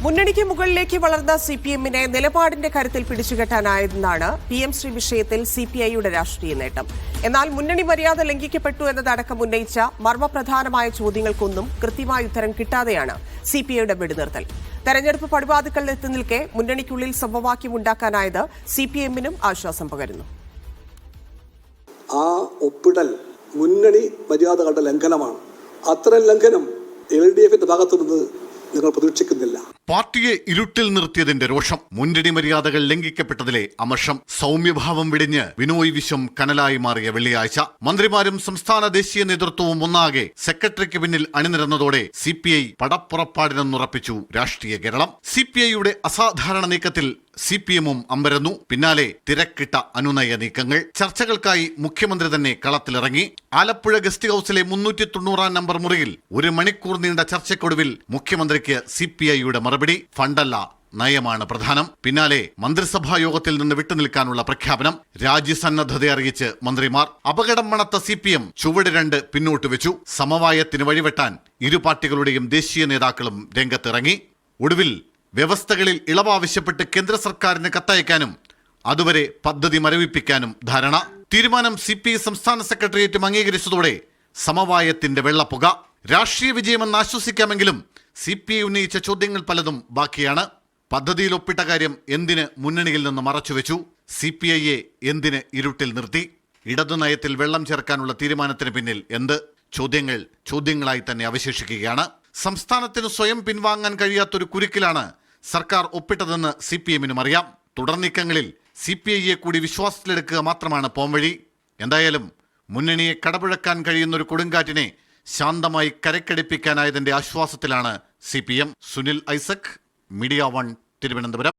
മുന്നണിക്ക് മുകളിലേക്ക് വളർന്ന സിപിഎമ്മിനെ നിലപാടിന്റെ കരുത്തിൽ പിടിച്ചുകെട്ടാനായതെന്നാണ് PM ശ്രീ വിഷയത്തിൽ സിപിഐയുടെ രാഷ്ട്രീയ നേട്ടം. എന്നാൽ മുന്നണി മര്യാദ ലംഘിക്കപ്പെട്ടു എന്നതടക്കം ഉന്നയിച്ച മർമ്മപ്രധാനമായ ചോദ്യങ്ങൾക്കൊന്നും കൃത്യമായ ഉത്തരം കിട്ടാതെയാണ് സിപിഐയുടെ വെടിനിർത്തൽ. തെരഞ്ഞെടുപ്പ് പടിവാതിൽക്കൽ എത്തി നിൽക്കെ മുന്നണിക്കുള്ളിൽ സമവാക്യമുണ്ടാക്കാനായത് സിപിഎമ്മിനും ആശ്വാസം പകരുന്നു. ആ ഒപ്പിടൽ മുന്നണി മര്യാദകളുടെ ലംഘനമാണ്. അത്തരം ലംഘനം LDFന്റെ ഭാഗത്തുനിന്ന് നിങ്ങൾ പ്രതീക്ഷിക്കുന്നില്ല. പാർട്ടിയെ ഇരുട്ടിൽ നിർത്തിയതിന്റെ രോഷം, മുന്നണി മര്യാദകൾ ലംഘിക്കപ്പെട്ടതിലെ അമർഷം, സൗമ്യഭാവം വെടിഞ്ഞ് ബിനോയ് വിശ്വം കനലായി മാറിയ വെള്ളിയാഴ്ച മന്ത്രിമാരും സംസ്ഥാന ദേശീയ നേതൃത്വവും ഒന്നാകെ സെക്രട്ടറിക്ക് പിന്നിൽ അണിനിരന്നതോടെ CPI പടപ്പുറപ്പാടിനെന്നുറപ്പിച്ചു രാഷ്ട്രീയ കേരളം. CPIയുടെ അസാധാരണ നീക്കത്തിൽ CPMും അമ്പരന്നു. പിന്നാലെ തിരക്കിട്ട അനുനയ നീക്കങ്ങൾ. ചർച്ചകൾക്കായി മുഖ്യമന്ത്രി തന്നെ കളത്തിലിറങ്ങി. ആലപ്പുഴ ഗസ്റ്റ് ഹൌസിലെ 390 നമ്പർ മുറിയിൽ 1 മണിക്കൂർ നീണ്ട ചർച്ചയ്ക്കൊടുവിൽ മുഖ്യമന്ത്രിക്ക് CPIയുടെ മറുപടി, ഫണ്ടല്ല നയമാണ് പ്രധാനം. പിന്നാലെ മന്ത്രിസഭാ യോഗത്തിൽ നിന്ന് വിട്ടുനിൽക്കാനുള്ള പ്രഖ്യാപനം. രാജ്യസന്നദ്ധത അറിയിച്ച് മന്ത്രിമാർ. അപകടം മണത്ത CPM ചുവട് 2 പിന്നോട്ട് വെച്ചു. സമവായത്തിന് വഴിവെട്ടാൻ ഇരു പാർട്ടികളുടെയും ദേശീയ നേതാക്കളും രംഗത്തിറങ്ങി. ഒടുവിൽ വ്യവസ്ഥകളിൽ ഇളവാവശ്യപ്പെട്ട് കേന്ദ്ര സർക്കാരിന് കത്തയക്കാനും അതുവരെ പദ്ധതി മരവിപ്പിക്കാനും ധാരണ. തീരുമാനം CPI സംസ്ഥാന സെക്രട്ടേറിയറ്റും അംഗീകരിച്ചതോടെ സമവായത്തിന്റെ വെള്ളപ്പുക. രാഷ്ട്രീയ വിജയമെന്ന് ആശ്വസിക്കാമെങ്കിലും CPI ഉന്നയിച്ച ചോദ്യങ്ങൾ പലതും ബാക്കിയാണ്. പദ്ധതിയിൽ ഒപ്പിട്ട കാര്യം എന്തിന് മുന്നണിയിൽ നിന്ന് മറച്ചുവെച്ചു? CPIയെ എന്തിന് ഇരുട്ടിൽ നിർത്തി? ഇടതു നയത്തിൽ വെള്ളം ചേർക്കാനുള്ള തീരുമാനത്തിന് പിന്നിൽ എന്ത്? ചോദ്യങ്ങൾ ചോദ്യങ്ങളായി തന്നെ അവശേഷിക്കുകയാണ്. സംസ്ഥാനത്തിന് സ്വയം പിൻവാങ്ങാൻ കഴിയാത്തൊരു കുരുക്കിലാണ് സർക്കാർ ഒപ്പിട്ടതെന്ന് CPMനും അറിയാം. തുടർ നീക്കങ്ങളിൽ CPIയെ കൂടി വിശ്വാസത്തിലെടുക്കുക മാത്രമാണ് പോംവഴി. എന്തായാലും മുന്നണിയെ കടപുഴക്കാൻ കഴിയുന്നൊരു കൊടുങ്കാറ്റിനെ ശാന്തമായി കരക്കടിപ്പിക്കാനായതിന്റെ ആശ്വാസത്തിലാണ് CPM. സുനിൽ ഐസക്, മീഡിയ 1, തിരുവനന്തപുരം.